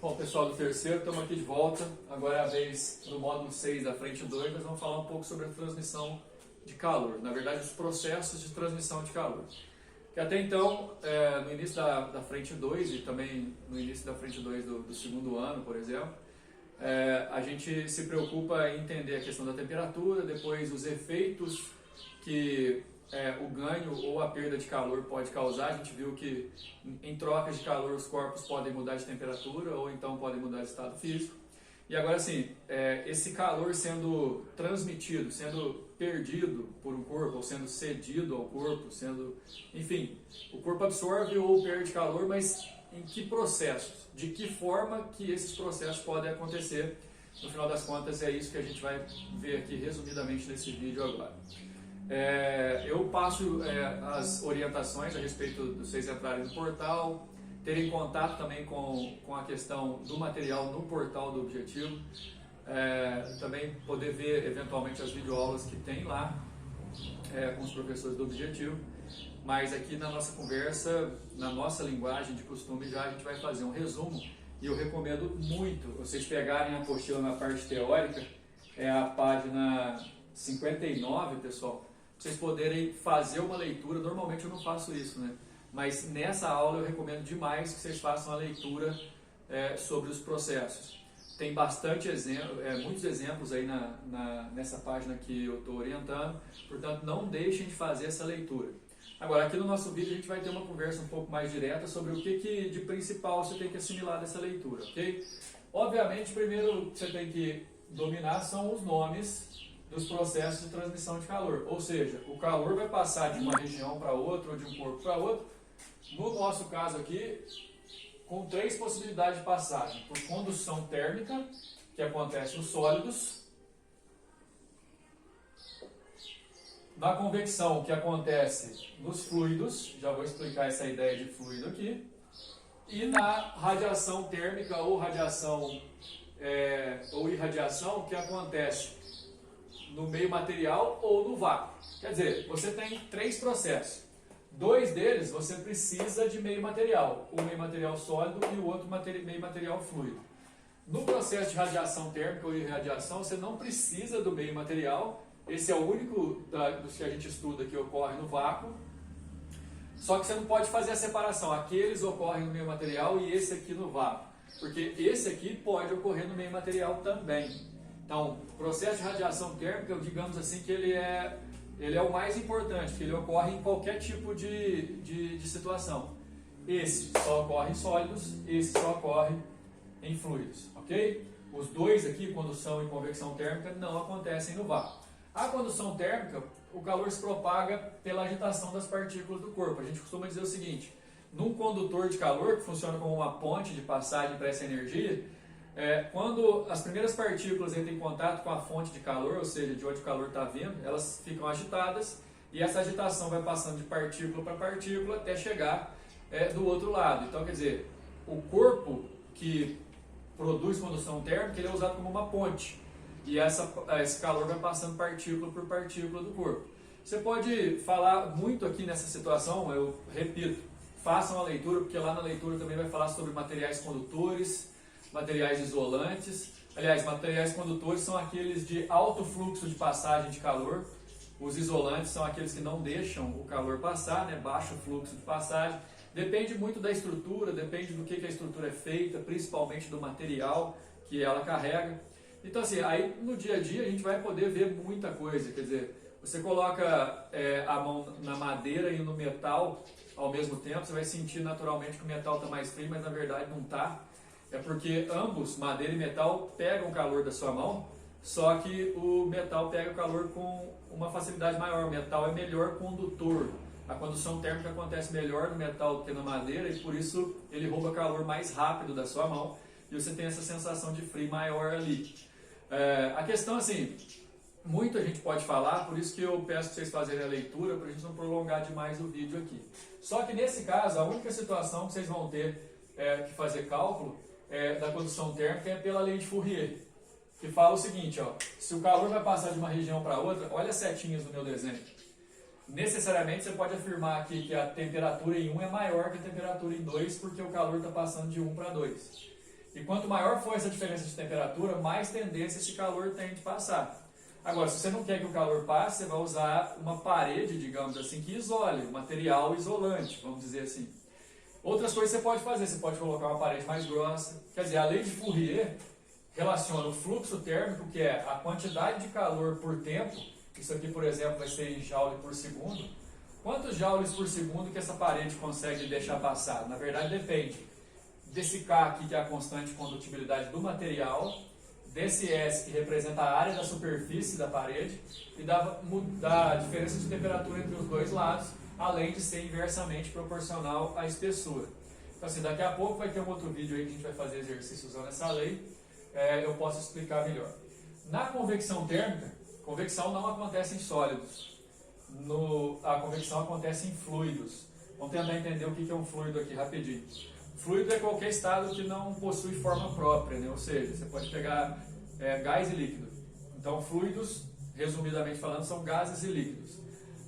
Bom, pessoal do terceiro, estamos aqui de volta. Agora é a vez do módulo 6 da frente 2, nós vamos falar um pouco sobre a transmissão de calor. Na verdade, os processos de transmissão de calor. Que até então, no início da frente 2 e também no início da frente 2 do segundo ano, por exemplo, a gente se preocupa em entender a questão da temperatura, depois os efeitos que o ganho ou a perda de calor pode causar. A gente viu que em trocas de calor os corpos podem mudar de temperatura ou então podem mudar de estado físico. E agora sim, esse calor sendo transmitido, sendo perdido por um corpo, ou sendo cedido ao corpo, enfim, o corpo absorve ou perde calor, mas em que processos? De que forma que esses processos podem acontecer? No final das contas é isso que a gente vai ver aqui resumidamente nesse vídeo agora. Eu passo as orientações a respeito de vocês entrarem no portal, terem contato também com a questão do material no portal do Objetivo, também poder ver eventualmente as videoaulas que tem lá com os professores do Objetivo, mas aqui na nossa conversa, na nossa linguagem de costume, já a gente vai fazer um resumo e eu recomendo muito vocês pegarem a apostila na parte teórica, é a página 59, pessoal, vocês poderem fazer uma leitura. Normalmente eu não faço isso, né? Mas nessa aula eu recomendo demais que vocês façam a leitura sobre os processos. Tem bastante muitos exemplos aí nessa página que eu estou orientando, portanto não deixem de fazer essa leitura. Agora, aqui no nosso vídeo a gente vai ter uma conversa um pouco mais direta sobre o que de principal você tem que assimilar dessa leitura, ok? Obviamente, primeiro que você tem que dominar são os nomes dos processos de transmissão de calor, ou seja, o calor vai passar de uma região para outra ou de um corpo para outro. No nosso caso aqui, com 3 possibilidades de passagem: por condução térmica, que acontece nos sólidos, na convecção, que acontece nos fluidos, já vou explicar essa ideia de fluido aqui, e na radiação térmica ou radiação ou irradiação, que acontece no meio material ou no vácuo. Quer dizer, você tem 3 processos. 2 deles você precisa de meio material, um meio material sólido e o outro meio material fluido. No processo de radiação térmica ou irradiação, você não precisa do meio material, esse é o único dos que a gente estuda que ocorre no vácuo, só que você não pode fazer a separação, aqueles ocorrem no meio material e esse aqui no vácuo, porque esse aqui pode ocorrer no meio material também. Então, o processo de radiação térmica, digamos assim, que ele é o mais importante, que ele ocorre em qualquer tipo de situação. Esse só ocorre em sólidos, esse só ocorre em fluidos, ok? Os 2 aqui, condução e convecção térmica, não acontecem no vácuo. A condução térmica, o calor se propaga pela agitação das partículas do corpo. A gente costuma dizer o seguinte: num condutor de calor, que funciona como uma ponte de passagem para essa energia, quando as primeiras partículas entram em contato com a fonte de calor, ou seja, de onde o calor está vindo, elas ficam agitadas e essa agitação vai passando de partícula para partícula até chegar do outro lado. Então, quer dizer, o corpo que produz condução térmica, ele é usado como uma ponte e esse calor vai passando partícula por partícula do corpo. Você pode falar muito aqui nessa situação, eu repito, façam a leitura, porque lá na leitura também vai falar sobre materiais condutores, materiais isolantes. Aliás, materiais condutores são aqueles de alto fluxo de passagem de calor. Os isolantes são aqueles que não deixam o calor passar, né? Baixo fluxo de passagem. Depende muito da estrutura, depende do que a estrutura é feita, principalmente do material que ela carrega. Então assim, aí no dia a dia a gente vai poder ver muita coisa. Quer dizer, você coloca a mão na madeira e no metal ao mesmo tempo, você vai sentir naturalmente que o metal está mais frio, mas na verdade não está. É porque ambos, madeira e metal, pegam o calor da sua mão, só que o metal pega o calor com uma facilidade maior. O metal é melhor condutor. A condução térmica acontece melhor no metal do que na madeira e por isso ele rouba calor mais rápido da sua mão e você tem essa sensação de frio maior ali. A questão assim, muito a gente pode falar, por isso que eu peço para vocês fazerem a leitura, para a gente não prolongar demais o vídeo aqui. Só que nesse caso, a única situação que vocês vão ter que fazer cálculo da condução térmica é pela lei de Fourier, que fala o seguinte, ó, se o calor vai passar de uma região para outra, olha as setinhas do meu desenho. Necessariamente você pode afirmar aqui que a temperatura em 1 é maior que a temperatura em 2, porque o calor está passando de 1 para 2. E quanto maior for essa diferença de temperatura, mais tendência esse calor tem de passar. Agora, se você não quer que o calor passe, você vai usar uma parede, digamos assim, que isole, um material isolante, vamos dizer assim. Outras coisas você pode fazer, você pode colocar uma parede mais grossa. Quer dizer, a lei de Fourier relaciona o fluxo térmico, que é a quantidade de calor por tempo, isso aqui, por exemplo, vai ser em joule por segundo. Quantos joules por segundo que essa parede consegue deixar passar? Na verdade, depende desse K aqui, que é a constante de condutibilidade do material, desse S, que representa a área da superfície da parede, e da diferença de temperatura entre os dois lados, além de ser inversamente proporcional à espessura. Então, assim, daqui a pouco vai ter um outro vídeo aí que a gente vai fazer exercício usando essa lei, eu posso explicar melhor. Na convecção térmica, convecção não acontece em sólidos, a convecção acontece em fluidos. Vamos tentar entender o que é um fluido aqui rapidinho. Fluido é qualquer estado que não possui forma própria, né? Ou seja, você pode pegar gás e líquido. Então, fluidos, resumidamente falando, são gases e líquidos.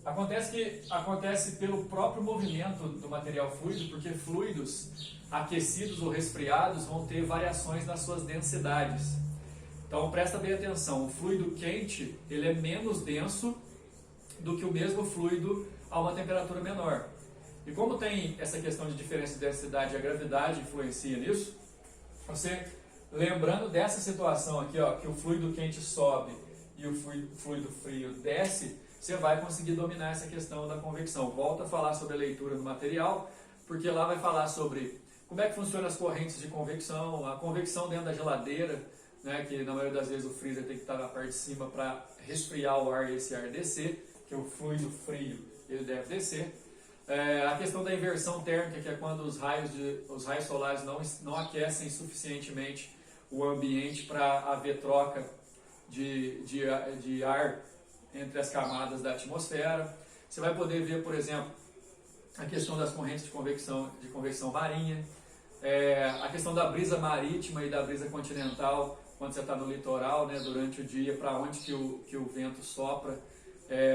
Acontece pelo próprio movimento do material fluido, porque fluidos aquecidos ou resfriados vão ter variações nas suas densidades. Então, presta bem atenção, o fluido quente ele é menos denso do que o mesmo fluido a uma temperatura menor. E como tem essa questão de diferença de densidade e a gravidade influencia nisso, você, lembrando dessa situação aqui, ó, que o fluido quente sobe e o fluido frio desce, você vai conseguir dominar essa questão da convecção. Volto a falar sobre a leitura do material, porque lá vai falar sobre como é que funcionam as correntes de convecção, a convecção dentro da geladeira, né, que na maioria das vezes o freezer tem que estar na parte de cima para resfriar o ar e esse ar descer, que o fluido frio ele deve descer. A questão da inversão térmica, que é quando os raios solares não aquecem suficientemente o ambiente para haver troca de ar entre as camadas da atmosfera. Você vai poder ver, por exemplo, a questão das correntes de convecção marinha, a questão da brisa marítima e da brisa continental, quando você está no litoral, né, durante o dia, para onde que o vento sopra,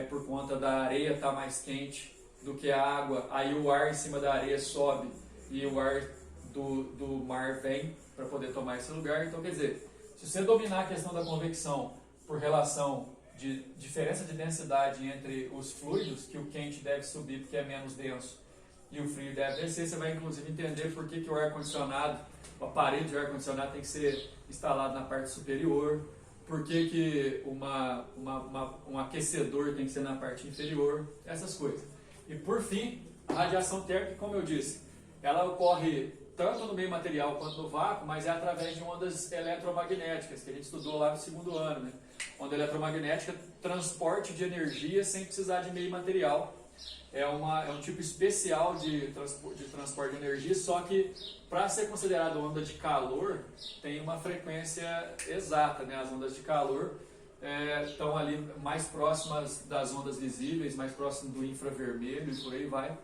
por conta da areia estar mais quente do que a água, aí o ar em cima da areia sobe e o ar do mar vem para poder tomar esse lugar. Então, quer dizer, se você dominar a questão da convecção por relação de diferença de densidade entre os fluidos, que o quente deve subir porque é menos denso e o frio deve descer, você vai inclusive entender por que o ar-condicionado, a parede de ar-condicionado tem que ser instalada na parte superior, por que um aquecedor tem que ser na parte inferior, essas coisas. E por fim, a radiação térmica, como eu disse, ela ocorre tanto no meio material quanto no vácuo, mas é através de ondas eletromagnéticas, que a gente estudou lá no segundo ano, né? Onda eletromagnética, transporte de energia sem precisar de meio material. É um tipo especial de transporte de energia, só que para ser considerado onda de calor, tem uma frequência exata, né? As ondas de calor estão ali mais próximas das ondas visíveis, mais próximas do infravermelho e por aí vai.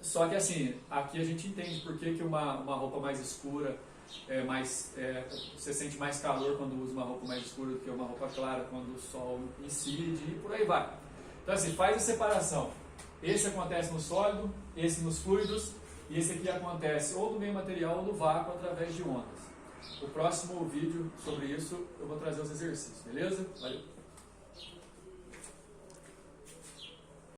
Só que assim, aqui a gente entende por que uma roupa mais escura você sente mais calor quando usa uma roupa mais escura do que uma roupa clara quando o sol incide e por aí vai. Então assim, faz a separação. Esse acontece no sólido, esse nos fluidos e esse aqui acontece ou no meio material ou no vácuo através de ondas. No próximo vídeo sobre isso eu vou trazer os exercícios, beleza? Valeu!